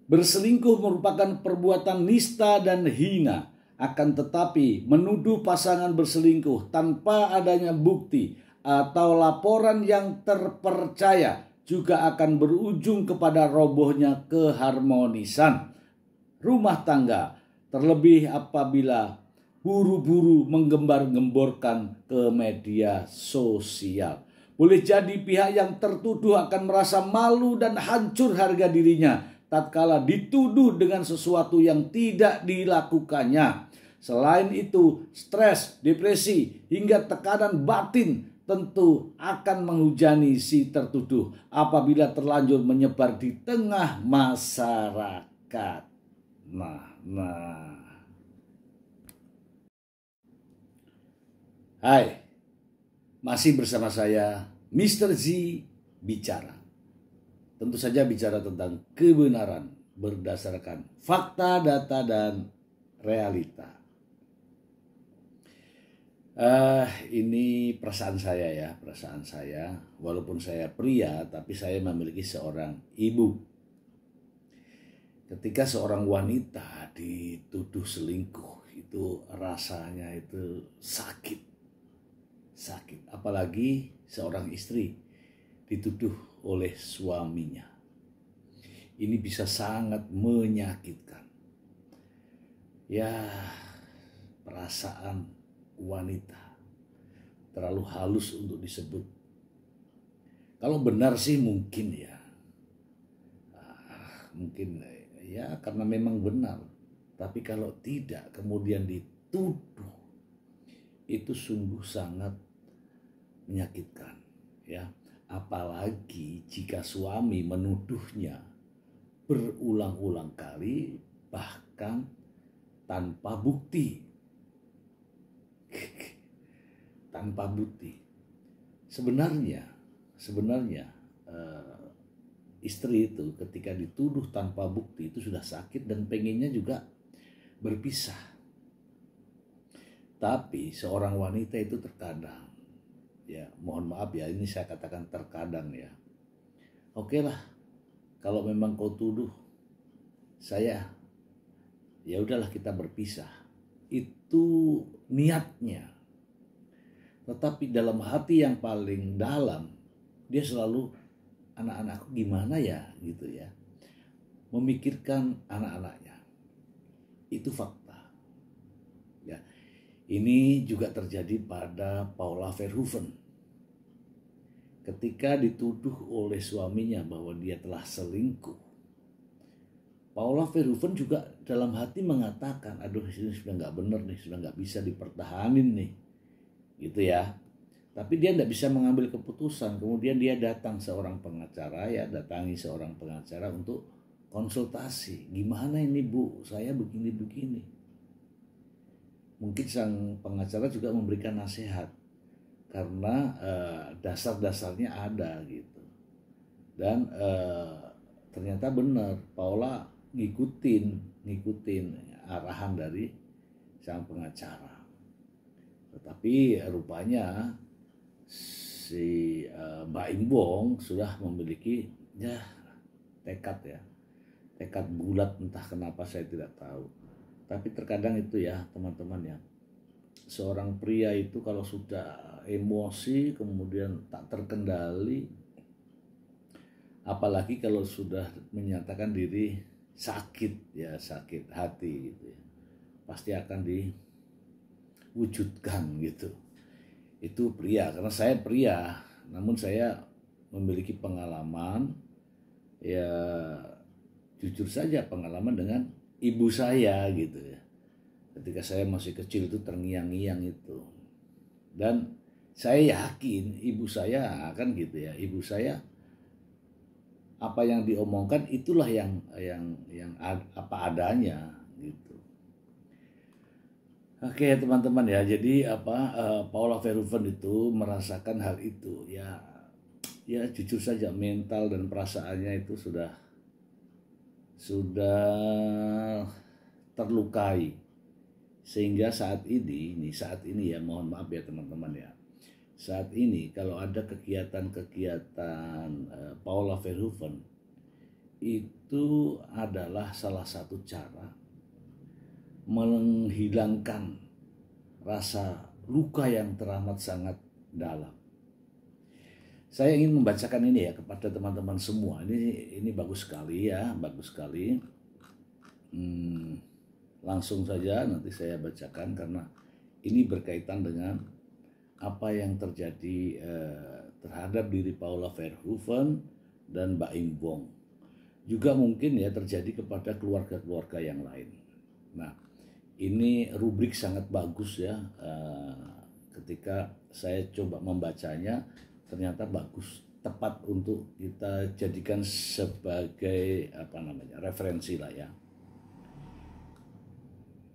Berselingkuh merupakan perbuatan nista dan hina. Akan tetapi menuduh pasangan berselingkuh tanpa adanya bukti atau laporan yang terpercaya juga akan berujung kepada robohnya keharmonisan rumah tangga, terlebih apabila buru-buru menggembar-gemborkan ke media sosial. Boleh jadi pihak yang tertuduh akan merasa malu dan hancur harga dirinya tatkala dituduh dengan sesuatu yang tidak dilakukannya. Selain itu, stres, depresi, hingga tekanan batin tentu akan menghujani si tertuduh apabila terlanjur menyebar di tengah masyarakat. Hai, masih bersama saya Mr. Z bicara. Tentu saja bicara tentang kebenaran berdasarkan fakta, data, dan realita. Ini perasaan saya ya, perasaan saya. Walaupun saya pria, tapi saya memiliki seorang ibu. Ketika seorang wanita dituduh selingkuh, itu rasanya itu sakit. Apalagi seorang istri dituduh oleh suaminya. Ini bisa sangat menyakitkan. Ya, perasaan wanita terlalu halus untuk disebut. Kalau benar sih mungkin ya, mungkin ya karena memang benar. Tapi kalau tidak kemudian dituduh, itu sungguh sangat menyakitkan ya. Apalagi jika suami menuduhnya berulang-ulang kali bahkan tanpa bukti. Tanpa bukti. Sebenarnya istri itu ketika dituduh tanpa bukti itu sudah sakit dan pengennya juga berpisah. Tapi seorang wanita itu terkadang, ya mohon maaf ya ini saya katakan terkadang ya. Oke lah, kalau memang kau tuduh saya, ya udahlah kita berpisah. Itu niatnya. Tetapi dalam hati yang paling dalam, dia selalu anak-anakku gimana ya gitu ya. Memikirkan anak-anaknya. Itu fakta. Ya. Ini juga terjadi pada Paula Verhoeven. Ketika dituduh oleh suaminya bahwa dia telah selingkuh, Paula Verhoeven juga dalam hati mengatakan, aduh ini sudah nggak benar nih, sudah nggak bisa dipertahanin nih, gitu ya. Tapi dia tidak bisa mengambil keputusan. Kemudian dia datangi seorang pengacara untuk konsultasi. Gimana ini Bu, saya begini-begini. Mungkin sang pengacara juga memberikan nasihat karena dasar-dasarnya ada gitu. Dan ternyata benar, Paula ngikutin arahan dari sang pengacara. Tetapi rupanya si Mbak Imbong sudah memiliki ya tekad bulat, entah kenapa saya tidak tahu. Tapi terkadang itu ya teman-teman ya, seorang pria itu kalau sudah emosi kemudian tak terkendali, apalagi kalau sudah menyatakan diri sakit hati gitu ya, pasti akan diwujudkan gitu. Itu pria, karena saya pria, namun saya memiliki pengalaman ya, jujur saja pengalaman dengan ibu saya gitu ya. Ketika saya masih kecil itu terngiang-ngiang itu. Dan saya yakin ibu saya akan gitu ya. Ibu saya apa yang diomongkan itulah yang apa adanya gitu. Oke teman-teman ya. Jadi Paula Verhoeven itu merasakan hal itu ya jujur saja mental dan perasaannya itu sudah terlukai. Sehingga saat ini ya, mohon maaf ya teman-teman ya, saat ini kalau ada kegiatan Paula Verhoeven itu adalah salah satu cara menghilangkan rasa luka yang teramat sangat dalam. Saya ingin membacakan ini ya kepada teman-teman semua. Ini bagus sekali ya, bagus sekali. Langsung saja nanti saya bacakan karena ini berkaitan dengan apa yang terjadi terhadap diri Paula Verhoeven dan Mbak Im Wong. Juga mungkin ya terjadi kepada keluarga-keluarga yang lain. Nah, ini rubrik sangat bagus ya. Ketika saya coba membacanya, ternyata bagus, tepat untuk kita jadikan sebagai referensi lah ya.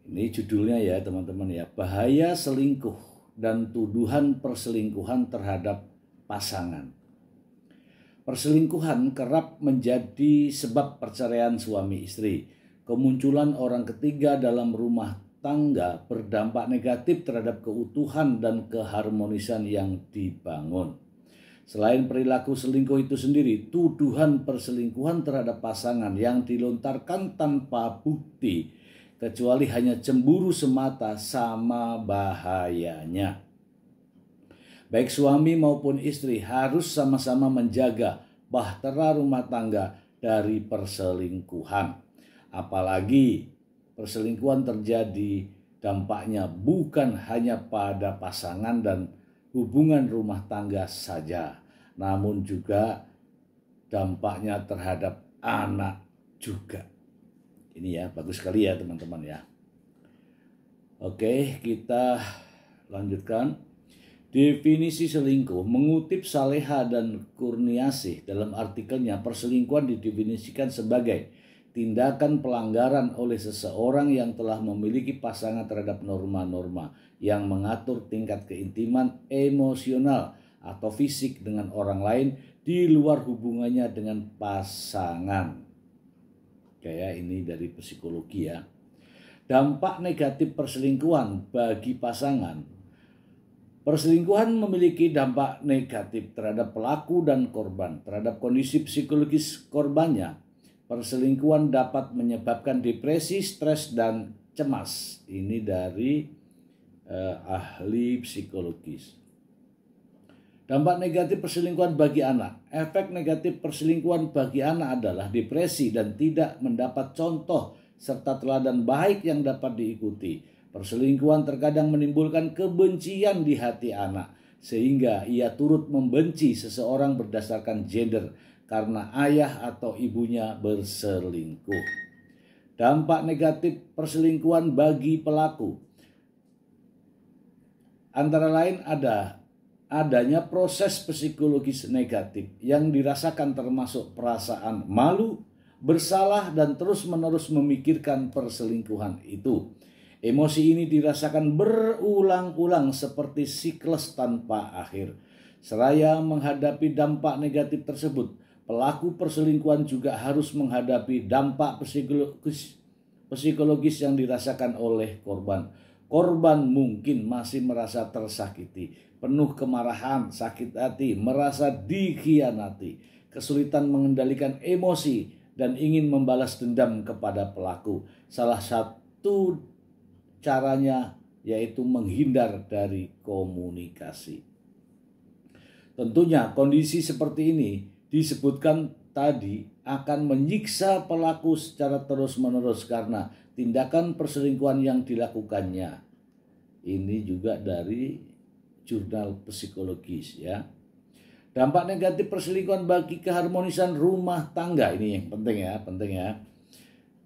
Ini judulnya ya teman-teman ya, bahaya selingkuh dan tuduhan perselingkuhan terhadap pasangan. Perselingkuhan kerap menjadi sebab perceraian suami istri. Kemunculan orang ketiga dalam rumah tangga berdampak negatif terhadap keutuhan dan keharmonisan yang dibangun. Selain perilaku selingkuh itu sendiri, tuduhan perselingkuhan terhadap pasangan yang dilontarkan tanpa bukti, kecuali hanya cemburu semata, sama bahayanya. Baik suami maupun istri harus sama-sama menjaga bahtera rumah tangga dari perselingkuhan. Apalagi perselingkuhan terjadi, dampaknya bukan hanya pada pasangan dan hubungan rumah tangga saja, namun juga dampaknya terhadap anak juga. Ini ya, bagus sekali ya teman-teman ya. Oke, kita lanjutkan. Definisi selingkuh mengutip Saleha dan Kurniasih dalam artikelnya, perselingkuhan didefinisikan sebagai tindakan pelanggaran oleh seseorang yang telah memiliki pasangan terhadap norma-norma yang mengatur tingkat keintiman emosional atau fisik dengan orang lain di luar hubungannya dengan pasangan. Kayak ini dari psikologi ya. Dampak negatif perselingkuhan bagi pasangan. Perselingkuhan memiliki dampak negatif terhadap pelaku dan korban. Terhadap kondisi psikologis korbannya, perselingkuhan dapat menyebabkan depresi, stres, dan cemas. Ini dari ahli psikologis. Dampak negatif perselingkuhan bagi anak. Efek negatif perselingkuhan bagi anak adalah depresi dan tidak mendapat contoh serta teladan baik yang dapat diikuti. Perselingkuhan terkadang menimbulkan kebencian di hati anak, sehingga ia turut membenci seseorang berdasarkan gender karena ayah atau ibunya berselingkuh. Dampak negatif perselingkuhan bagi pelaku antara lain adanya proses psikologis negatif yang dirasakan, termasuk perasaan malu, bersalah, dan terus-menerus memikirkan perselingkuhan itu. Emosi ini dirasakan berulang-ulang seperti siklus tanpa akhir. Seraya menghadapi dampak negatif tersebut, pelaku perselingkuhan juga harus menghadapi dampak psikologis yang dirasakan oleh korban. Korban mungkin masih merasa tersakiti, penuh kemarahan, sakit hati, merasa dikhianati, kesulitan mengendalikan emosi, dan ingin membalas dendam kepada pelaku. Salah satu caranya yaitu menghindar dari komunikasi. Tentunya kondisi seperti ini disebutkan tadi akan menyiksa pelaku secara terus-menerus karena tindakan perselingkuhan yang dilakukannya. Ini juga dari jurnal psikologis ya. Dampak negatif perselingkuhan bagi keharmonisan rumah tangga, ini yang penting ya.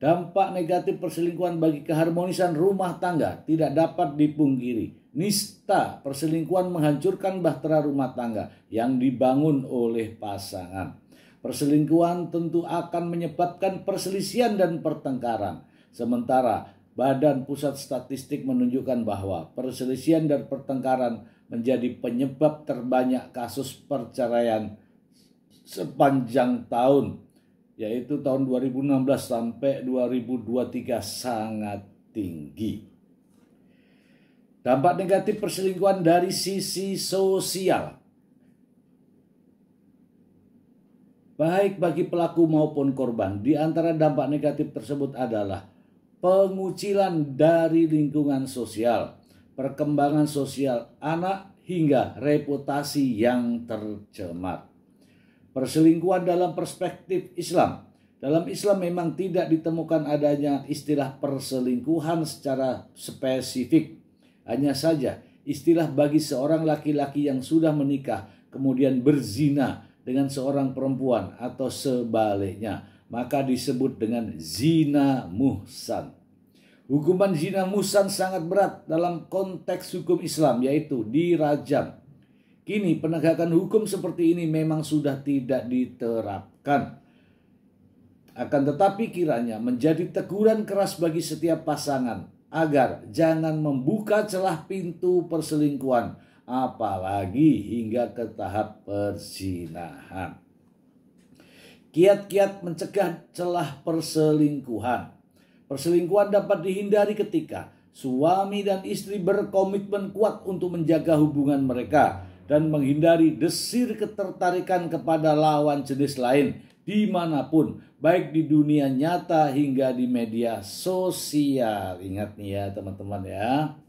Dampak negatif perselingkuhan bagi keharmonisan rumah tangga tidak dapat dipungkiri. Nista perselingkuhan menghancurkan bahtera rumah tangga yang dibangun oleh pasangan. Perselingkuhan tentu akan menyebabkan perselisihan dan pertengkaran. Sementara Badan Pusat Statistik menunjukkan bahwa perselisihan dan pertengkaran menjadi penyebab terbanyak kasus perceraian sepanjang tahun, yaitu tahun 2016 sampai 2023 sangat tinggi. Dampak negatif perselingkuhan dari sisi sosial. baik bagi pelaku maupun korban. Di antara dampak negatif tersebut adalah pengucilan dari lingkungan sosial, perkembangan sosial anak, hingga reputasi yang tercemar. Perselingkuhan dalam perspektif Islam. Dalam Islam memang tidak ditemukan adanya istilah perselingkuhan secara spesifik. Hanya saja istilah bagi seorang laki-laki yang sudah menikah kemudian berzina dengan seorang perempuan atau sebaliknya, maka disebut dengan zina muhsan. Hukuman zina muhsan sangat berat dalam konteks hukum Islam, yaitu dirajam. Kini penegakan hukum seperti ini memang sudah tidak diterapkan. Akan tetapi kiranya menjadi teguran keras bagi setiap pasangan agar jangan membuka celah pintu perselingkuhan, apalagi hingga ke tahap perzinahan. Kiat-kiat mencegah celah perselingkuhan. Perselingkuhan dapat dihindari ketika suami dan istri berkomitmen kuat untuk menjaga hubungan mereka dan menghindari desir ketertarikan kepada lawan jenis lain dimanapun, baik di dunia nyata hingga di media sosial. Ingat nih ya teman-teman ya,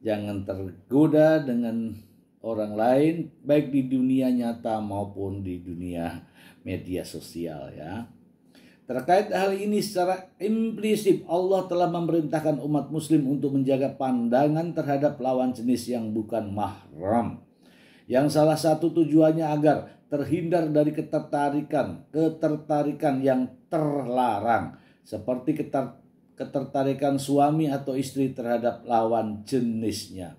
jangan tergoda dengan orang lain baik di dunia nyata maupun di dunia media sosial ya. Terkait hal ini secara implisit Allah telah memerintahkan umat muslim untuk menjaga pandangan terhadap lawan jenis yang bukan mahram, yang salah satu tujuannya agar terhindar dari ketertarikan yang terlarang, seperti ketertarikan suami atau istri terhadap lawan jenisnya.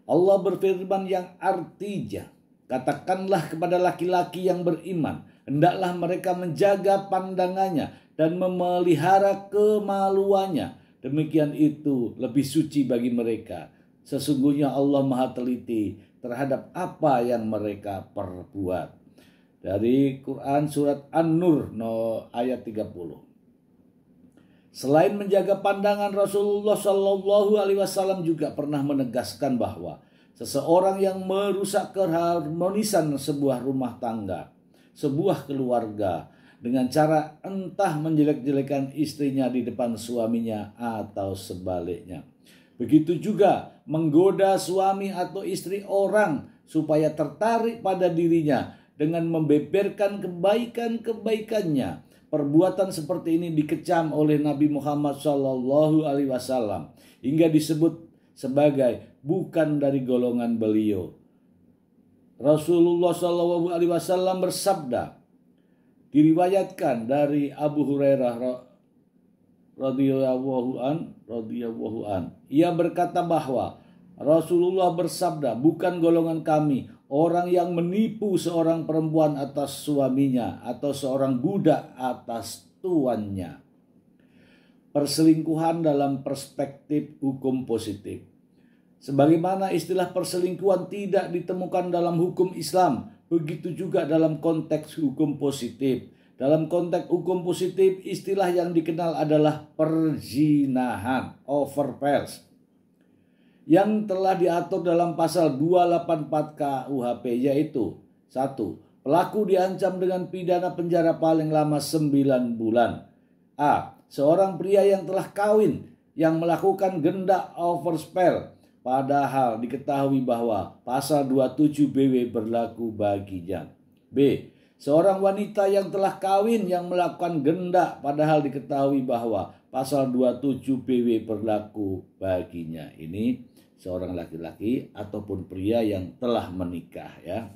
Allah berfirman yang artinya, katakanlah kepada laki-laki yang beriman, hendaklah mereka menjaga pandangannya dan memelihara kemaluannya. Demikian itu lebih suci bagi mereka. Sesungguhnya Allah Maha teliti terhadap apa yang mereka perbuat. Dari Quran surat An-Nur ayat 30. Selain menjaga pandangan, Rasulullah Shallallahu Alaihi Wasallam juga pernah menegaskan bahwa seseorang yang merusak keharmonisan sebuah rumah tangga, sebuah keluarga, dengan cara entah menjelek-jelekan istrinya di depan suaminya atau sebaliknya. Begitu juga menggoda suami atau istri orang supaya tertarik pada dirinya dengan membeberkan kebaikan-kebaikannya. Perbuatan seperti ini dikecam oleh Nabi Muhammad SAW hingga disebut sebagai bukan dari golongan beliau. Rasulullah SAW bersabda, diriwayatkan dari Abu Hurairah radhiyallahu an, ia berkata bahwa Rasulullah bersabda, bukan golongan kami orang yang menipu seorang perempuan atas suaminya atau seorang budak atas tuannya. Perselingkuhan dalam perspektif hukum positif. Sebagaimana istilah perselingkuhan tidak ditemukan dalam hukum Islam, begitu juga dalam konteks hukum positif. Dalam konteks hukum positif, istilah yang dikenal adalah perzinahan, overpairs, yang telah diatur dalam pasal 284 KUHP, yaitu 1. Pelaku diancam dengan pidana penjara paling lama 9 bulan. A. Seorang pria yang telah kawin yang melakukan gendak overspell, padahal diketahui bahwa pasal 27 BW berlaku baginya. B. Seorang wanita yang telah kawin yang melakukan gendak, padahal diketahui bahwa pasal 27 BW berlaku baginya. Ini seorang laki-laki ataupun pria yang telah menikah ya.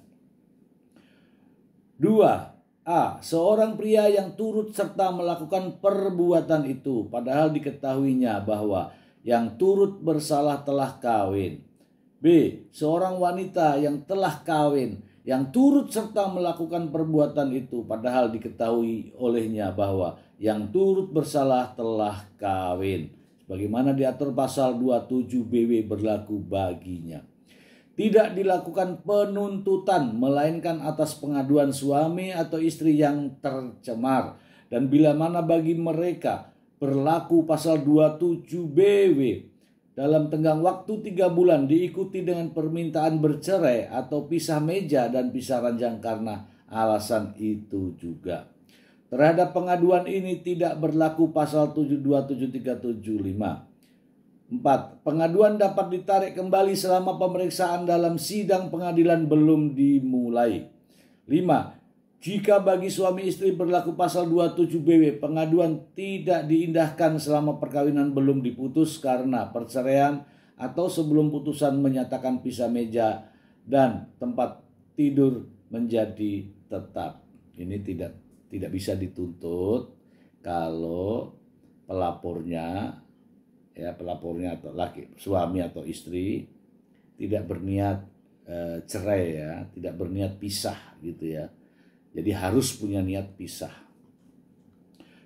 2. A. Seorang pria yang turut serta melakukan perbuatan itu, padahal diketahuinya bahwa yang turut bersalah telah kawin. B. Seorang wanita yang telah kawin yang turut serta melakukan perbuatan itu, padahal diketahui olehnya bahwa yang turut bersalah telah kawin, sebagaimana diatur pasal 27 BW berlaku baginya. Tidak dilakukan penuntutan, melainkan atas pengaduan suami atau istri yang tercemar. Dan bila mana bagi mereka berlaku pasal 27 BW dalam tenggang waktu 3 bulan diikuti dengan permintaan bercerai atau pisah meja dan pisah ranjang karena alasan itu juga. Terhadap pengaduan ini tidak berlaku pasal 727375. 4. Pengaduan dapat ditarik kembali selama pemeriksaan dalam sidang pengadilan belum dimulai. 5. Jika bagi suami istri berlaku pasal 27BW, pengaduan tidak diindahkan selama perkawinan belum diputus karena perceraian atau sebelum putusan menyatakan pisah meja dan tempat tidur menjadi tetap. Ini tidak bisa dituntut kalau pelapornya atau suami atau istri tidak berniat cerai ya, tidak berniat pisah gitu ya. Jadi harus punya niat pisah.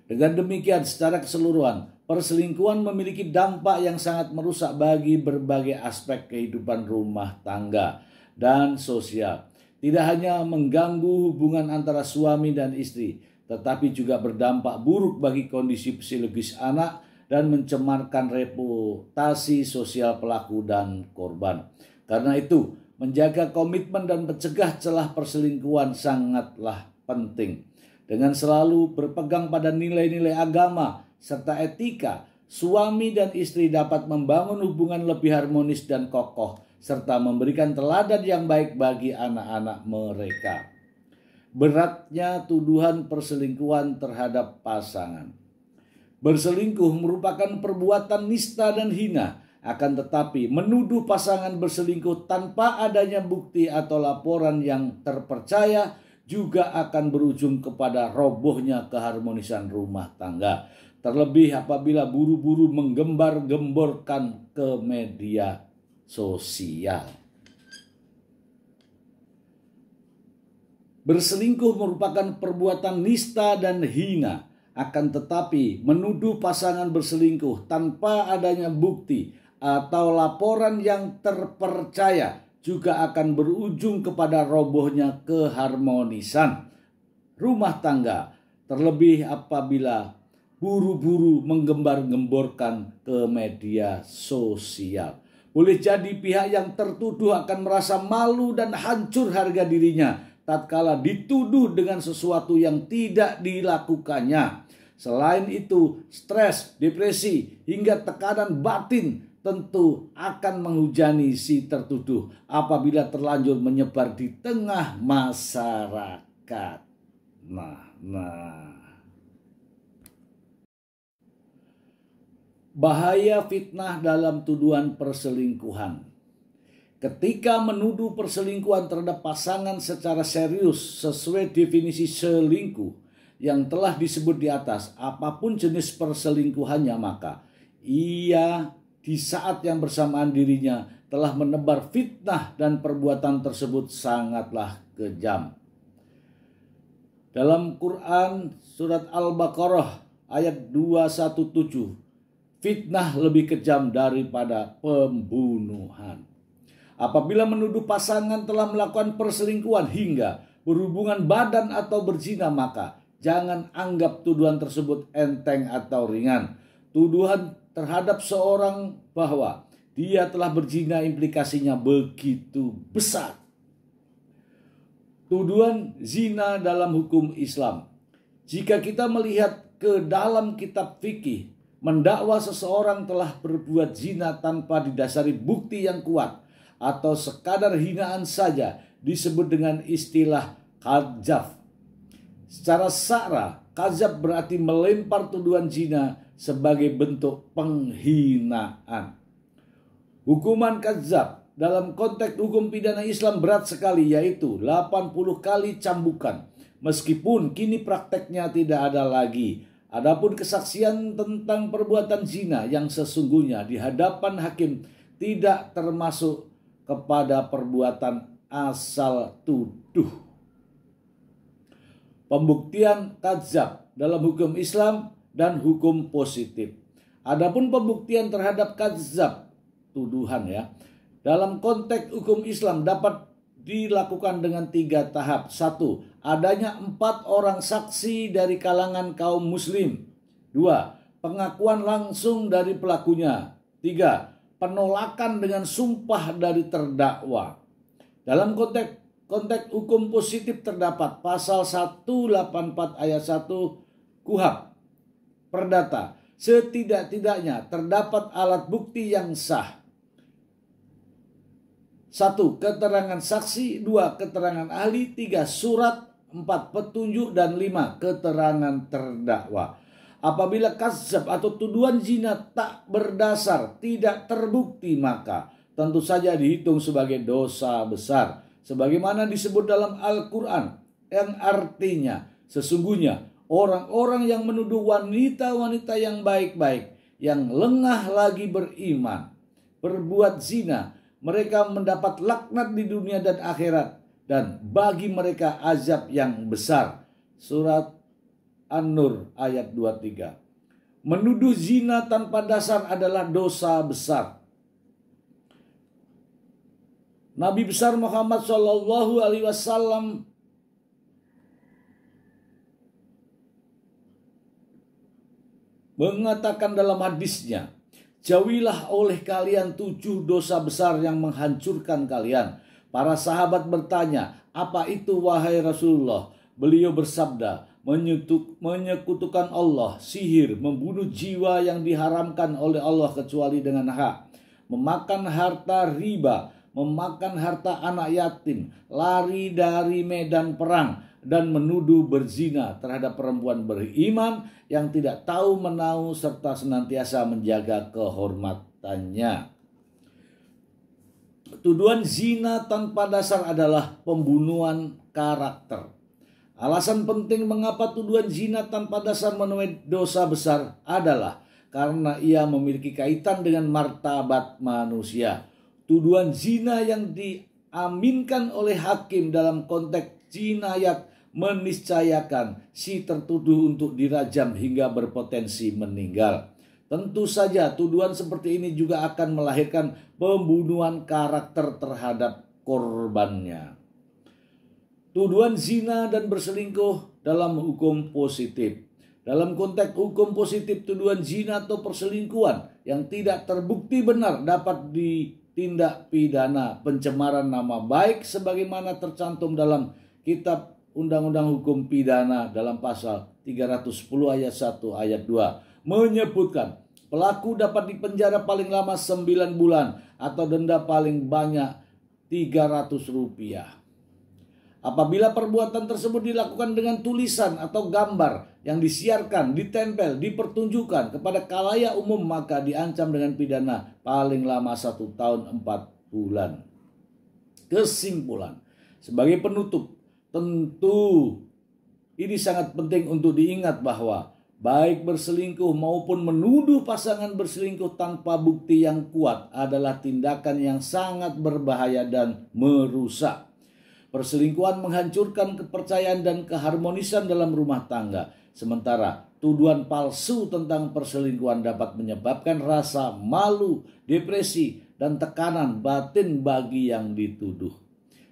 Dengan demikian secara keseluruhan, perselingkuhan memiliki dampak yang sangat merusak bagi berbagai aspek kehidupan rumah tangga dan sosial. Tidak hanya mengganggu hubungan antara suami dan istri, tetapi juga berdampak buruk bagi kondisi psikologis anak dan mencemarkan reputasi sosial pelaku dan korban. Karena itu, menjaga komitmen dan mencegah celah perselingkuhan sangatlah penting. Dengan selalu berpegang pada nilai-nilai agama serta etika, suami dan istri dapat membangun hubungan lebih harmonis dan kokoh, serta memberikan teladan yang baik bagi anak-anak mereka. Beratnya tuduhan perselingkuhan terhadap pasangan. Berselingkuh merupakan perbuatan nista dan hina. Akan tetapi menuduh pasangan berselingkuh tanpa adanya bukti atau laporan yang terpercaya juga akan berujung kepada robohnya keharmonisan rumah tangga. Terlebih apabila buru-buru menggembar-gemborkan ke media sosial. Berselingkuh merupakan perbuatan nista dan hina. Akan tetapi menuduh pasangan berselingkuh tanpa adanya bukti atau laporan yang terpercaya juga akan berujung kepada robohnya keharmonisan rumah tangga, terlebih apabila buru-buru menggembar-gemborkan ke media sosial. Boleh jadi pihak yang tertuduh akan merasa malu dan hancur harga dirinya tatkala dituduh dengan sesuatu yang tidak dilakukannya. Selain itu, stres, depresi, hingga tekanan batin tentu akan menghujani si tertuduh apabila terlanjur menyebar di tengah masyarakat. Bahaya fitnah dalam tuduhan perselingkuhan. Ketika menuduh perselingkuhan terhadap pasangan secara serius sesuai definisi selingkuh yang telah disebut di atas, apapun jenis perselingkuhannya, maka ia di saat yang bersamaan dirinya telah menebar fitnah dan perbuatan tersebut sangatlah kejam. Dalam Quran surat Al-Baqarah ayat 217, fitnah lebih kejam daripada pembunuhan. Apabila menuduh pasangan telah melakukan perselingkuhan hingga berhubungan badan atau berzina, maka jangan anggap tuduhan tersebut enteng atau ringan. Tuduhan terhadap seorang bahwa dia telah berzina implikasinya begitu besar. Tuduhan zina dalam hukum Islam. Jika kita melihat ke dalam kitab fikih, mendakwa seseorang telah berbuat zina tanpa didasari bukti yang kuat atau sekadar hinaan saja disebut dengan istilah kadzaf. Secara syara, kadzaf berarti melempar tuduhan zina sebagai bentuk penghinaan. Hukuman kadzaf dalam konteks hukum pidana Islam berat sekali, yaitu 80 kali cambukan. Meskipun kini prakteknya tidak ada lagi. Adapun kesaksian tentang perbuatan zina yang sesungguhnya di hadapan hakim tidak termasuk kepada perbuatan asal tuduh. Pembuktian kadzaf dalam hukum Islam dan hukum positif. Adapun pembuktian terhadap kadzaf, tuduhan ya, dalam konteks hukum Islam dapat dilakukan dengan 3 tahap. 1. Adanya 4 orang saksi dari kalangan kaum muslim. 2. Pengakuan langsung dari pelakunya. 3. Penolakan dengan sumpah dari terdakwa. Dalam konteks konteks hukum positif terdapat pasal 184 ayat 1 KUHP Perdata. Setidak-tidaknya terdapat alat bukti yang sah. 1. Keterangan saksi. 2. Keterangan ahli. 3. Surat. 4. Petunjuk. Dan 5. Keterangan terdakwa. Apabila kadzab atau tuduhan zina tak berdasar, tidak terbukti, maka tentu saja dihitung sebagai dosa besar. Sebagaimana disebut dalam Al-Quran, yang artinya sesungguhnya orang-orang yang menuduh wanita-wanita yang baik-baik, yang lengah lagi beriman, berbuat zina, mereka mendapat laknat di dunia dan akhirat, dan bagi mereka azab yang besar. Surat An-Nur ayat 23. Menuduh zina tanpa dasar adalah dosa besar. Nabi besar Muhammad SAW mengatakan dalam hadisnya, jauhilah oleh kalian 7 dosa besar yang menghancurkan kalian. Para sahabat bertanya, apa itu wahai Rasulullah? Beliau bersabda, menyekutukan Allah, sihir, membunuh jiwa yang diharamkan oleh Allah kecuali dengan hak, memakan harta riba, memakan harta anak yatim, lari dari medan perang, dan menuduh berzina terhadap perempuan beriman yang tidak tahu menahu serta senantiasa menjaga kehormatannya. Tuduhan zina tanpa dasar adalah pembunuhan karakter. Alasan penting mengapa tuduhan zina tanpa dasar menuai dosa besar adalah karena ia memiliki kaitan dengan martabat manusia. Tuduhan zina yang diaminkan oleh hakim dalam konteks jinayat meniscayakan si tertuduh untuk dirajam hingga berpotensi meninggal. Tentu saja tuduhan seperti ini juga akan melahirkan pembunuhan karakter terhadap korbannya. Tuduhan zina dan berselingkuh dalam hukum positif. Dalam konteks hukum positif, tuduhan zina atau perselingkuhan yang tidak terbukti benar dapat ditindak pidana pencemaran nama baik sebagaimana tercantum dalam Kitab Undang-Undang Hukum Pidana dalam pasal 310 ayat 1 ayat 2 menyebutkan pelaku dapat dipenjara paling lama 9 bulan atau denda paling banyak Rp300. Apabila perbuatan tersebut dilakukan dengan tulisan atau gambar yang disiarkan, ditempel, dipertunjukkan kepada khalayak umum, maka diancam dengan pidana paling lama 1 tahun 4 bulan. Kesimpulan, sebagai penutup, tentu ini sangat penting untuk diingat bahwa baik berselingkuh maupun menuduh pasangan berselingkuh tanpa bukti yang kuat adalah tindakan yang sangat berbahaya dan merusak. Perselingkuhan menghancurkan kepercayaan dan keharmonisan dalam rumah tangga. Sementara tuduhan palsu tentang perselingkuhan dapat menyebabkan rasa malu, depresi, dan tekanan batin bagi yang dituduh.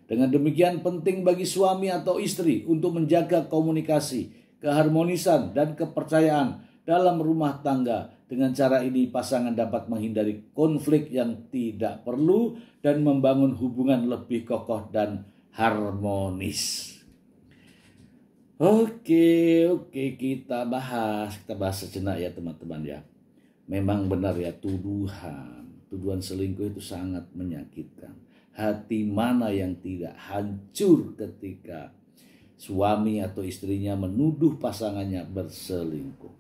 Dengan demikian penting bagi suami atau istri untuk menjaga komunikasi, keharmonisan, dan kepercayaan dalam rumah tangga. Dengan cara ini pasangan dapat menghindari konflik yang tidak perlu dan membangun hubungan lebih kokoh dan harmonis. Oke, kita bahas sejenak ya teman-teman ya. Memang benar ya, tuduhan selingkuh itu sangat menyakitkan. Hati mana yang tidak hancur ketika suami atau istrinya menuduh pasangannya berselingkuh.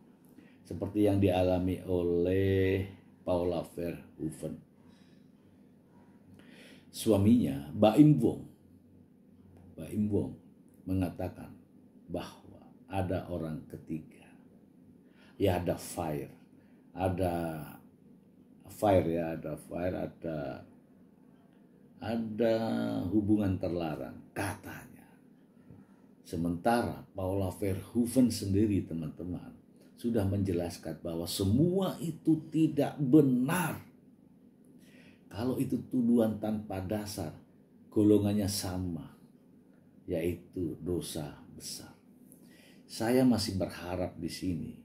Seperti yang dialami oleh Paula Verhoeven. Suaminya, Baim Wong mengatakan bahwa ada orang ketiga. Ya ada hubungan terlarang katanya. Sementara Paula Verhoeven sendiri teman-teman sudah menjelaskan bahwa semua itu tidak benar. Kalau itu tuduhan tanpa dasar, golongannya sama, yaitu dosa besar. Saya masih berharap di sini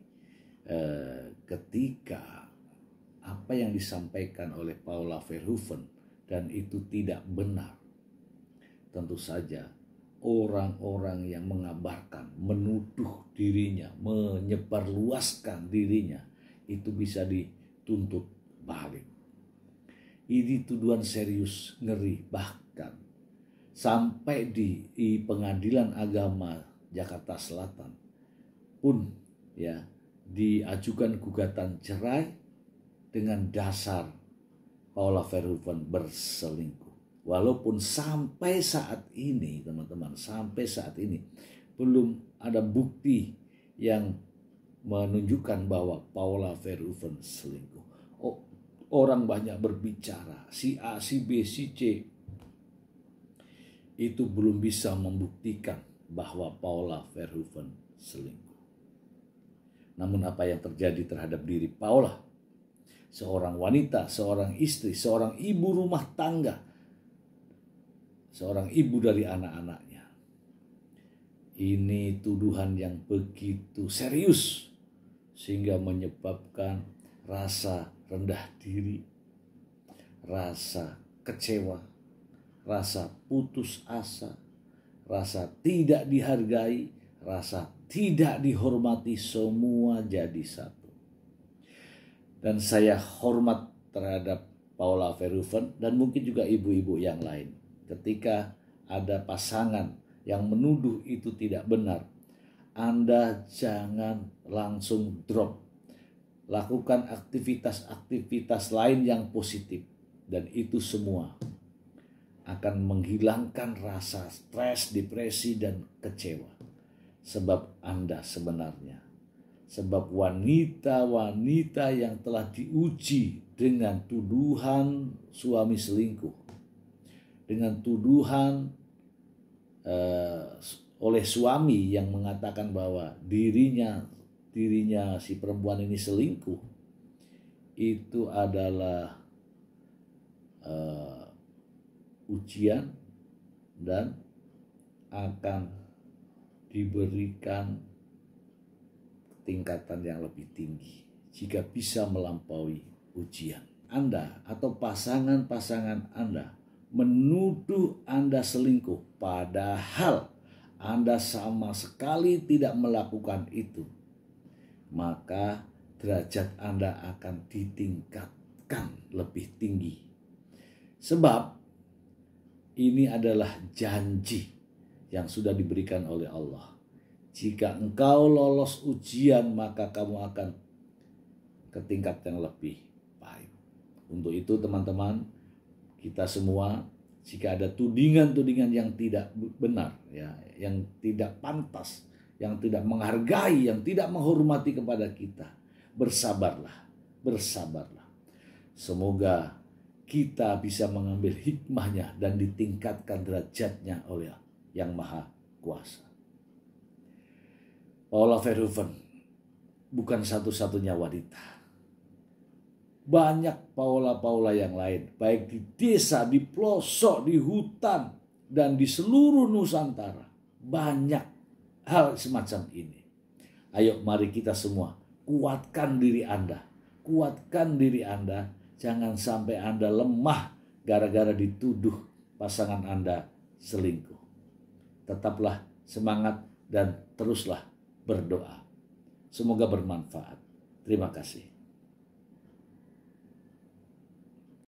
ketika apa yang disampaikan oleh Paula Verhoeven dan itu tidak benar, tentu saja orang-orang yang mengabarkan, menuduh dirinya, menyebarluaskan dirinya, itu bisa dituntut balik. Ini tuduhan serius, ngeri, bahkan sampai di Pengadilan Agama Jakarta Selatan pun ya diajukan gugatan cerai dengan dasar Paula Verhoeven berselingkuh. Walaupun sampai saat ini teman-teman, sampai saat ini belum ada bukti yang menunjukkan bahwa Paula Verhoeven selingkuh. Orang banyak berbicara, si A, si B, si C, itu belum bisa membuktikan bahwa Paula Verhoeven selingkuh. Namun apa yang terjadi terhadap diri Paula, seorang wanita, seorang istri, seorang ibu rumah tangga, seorang ibu dari anak-anaknya, ini tuduhan yang begitu serius sehingga menyebabkan rasa rendah diri, rasa kecewa, rasa putus asa, rasa tidak dihargai, rasa tidak dihormati, semua jadi satu. Dan saya hormat terhadap Paula Verhoeven dan mungkin juga ibu-ibu yang lain. Ketika ada pasangan yang menuduh itu tidak benar, Anda jangan langsung drop. Lakukan aktivitas-aktivitas lain yang positif. Dan itu semua akan menghilangkan rasa stres, depresi, dan kecewa. Sebab Anda sebenarnya, sebab wanita-wanita yang telah diuji dengan tuduhan suami selingkuh, dengan tuduhan oleh suami yang mengatakan bahwa dirinya si perempuan ini selingkuh, itu adalah ujian dan akan diberikan tingkatan yang lebih tinggi jika bisa melampaui ujian. Anda atau pasangan-pasangan Anda menuduh Anda selingkuh padahal Anda sama sekali tidak melakukan itu, maka derajat Anda akan ditingkatkan lebih tinggi. Sebab ini adalah janji yang sudah diberikan oleh Allah. Jika engkau lolos ujian, maka kamu akan ke tingkat yang lebih baik. Untuk itu teman-teman, kita semua, jika ada tudingan-tudingan yang tidak benar, ya, yang tidak pantas, yang tidak menghargai, yang tidak menghormati kepada kita, bersabarlah, bersabarlah. Semoga kita bisa mengambil hikmahnya dan ditingkatkan derajatnya oleh Yang Maha Kuasa. Paula Verhoeven bukan satu-satunya wanita. Banyak Paula-Paula yang lain, baik di desa, di pelosok, di hutan, dan di seluruh Nusantara. Banyak hal semacam ini. Ayo mari kita semua kuatkan diri Anda. Kuatkan diri Anda. Jangan sampai Anda lemah gara-gara dituduh pasangan Anda selingkuh. Tetaplah semangat dan teruslah berdoa. Semoga bermanfaat. Terima kasih.